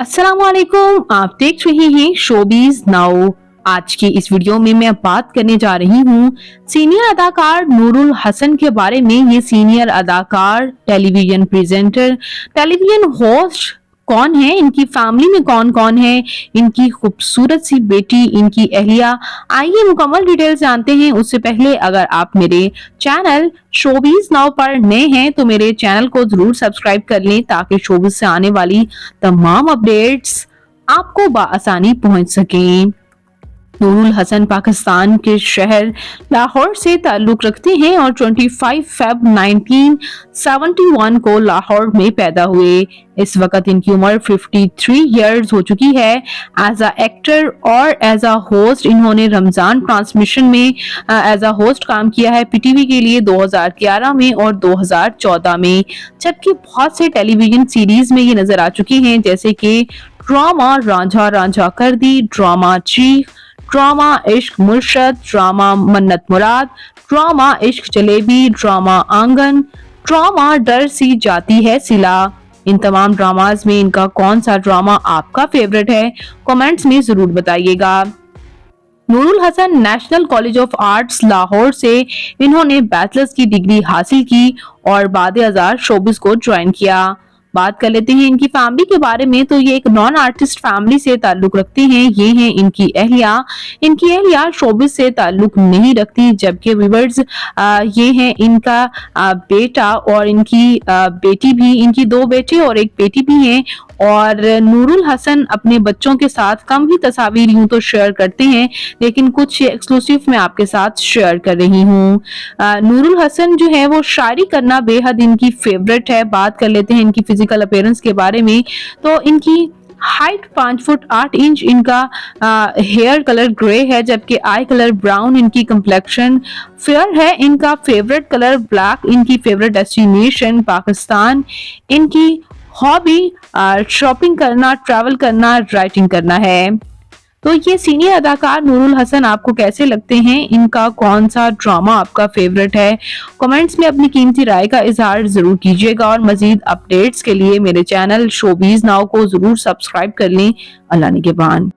अस्सलामुअलैकुम, आप देख रहे हैं शोबीज नाउ। आज की इस वीडियो में मैं बात करने जा रही हूँ सीनियर अदाकार नूरुल हसन के बारे में। ये सीनियर अदाकार, टेलीविजन प्रेजेंटर, टेलीविजन होस्ट कौन है, इनकी फैमिली में कौन कौन है, इनकी खूबसूरत सी बेटी, इनकी अहलिया। आइए मुकम्मल डिटेल्स जानते हैं। उससे पहले अगर आप मेरे चैनल शोबीज नाउ पर नए हैं तो मेरे चैनल को जरूर सब्सक्राइब कर लें ताकि शोबीज से आने वाली तमाम अपडेट्स आपको बआसानी पहुंच सकें। नूरुल हसन पाकिस्तान के शहर लाहौर से ताल्लुक रखते हैं और 25 फेब 1971 को लाहौर में पैदा हुए। इस वक्त इनकी उम्र 53 इयर्स हो चुकी है। एज अ एक्टर और एज अ होस्ट इन्होंने रमजान ट्रांसमिशन में एज अ होस्ट काम किया है पीटीवी के लिए 2011 में और 2014 में, जबकि बहुत से टेलीविजन सीरीज में ये नजर आ चुकी हैं, जैसे कि ड्रामा रांझा रांझा कर दी, ड्रामा चीख, ड्रामा इश्क मुर्शद, ड्रामा मन्नत मुराद, ड्रामा इश्क जलेबी, ड्रामा आंगन, ड्रामा डर सी जाती है सिला। इन तमाम ड्रामाज में इनका कौन सा ड्रामा आपका फेवरेट है, कमेंट्स में जरूर बताइएगा। Noorul Hasan National College of Arts Lahore से इन्होंने बैचलर्स की डिग्री हासिल की और बाद हजार शोबिस को ज्वाइन किया। बात कर लेते हैं इनकी फैमिली के बारे में, तो ये एक नॉन आर्टिस्ट फैमिली से ताल्लुक रखते हैं। ये हैं इनकी अहलिया। इनकी अहलिया शोबिस से ताल्लुक नहीं रखती, जबकि व्यूअर्स ये हैं इनका बेटा और इनकी बेटी भी। इनकी 2 बेटे और 1 बेटी भी हैं। और नूरुल हसन अपने बच्चों के साथ कम ही तस्वीर यूं तो शेयर करते हैं, लेकिन कुछ एक्सक्लूसिव मैं आपके साथ शेयर कर रही हूँ। नूरुल हसन जो है वो शायरी करना बेहद इनकी फेवरेट है। बात कर लेते हैं इनकी फिजिकल अपीयरेंस के बारे में, तो इनकी हाइट 5 फुट 8 इंच, इनका हेयर कलर ग्रे है, जबकि आई कलर ब्राउन, इनकी कंप्लेक्शन फेयर है, इनका फेवरेट कलर ब्लैक, इनकी फेवरेट डेस्टिनेशन पाकिस्तान, इनकी हॉबी शॉपिंग करना, ट्रैवल करना, राइटिंग करना है। तो ये सीनियर अदाकार नूरुल हसन आपको कैसे लगते हैं, इनका कौन सा ड्रामा आपका फेवरेट है, कमेंट्स में अपनी कीमती राय का इजहार जरूर कीजिएगा। और मजीद अपडेट्स के लिए मेरे चैनल शोबीज नाउ को जरूर सब्सक्राइब कर लें। अल्लाह निगहबान।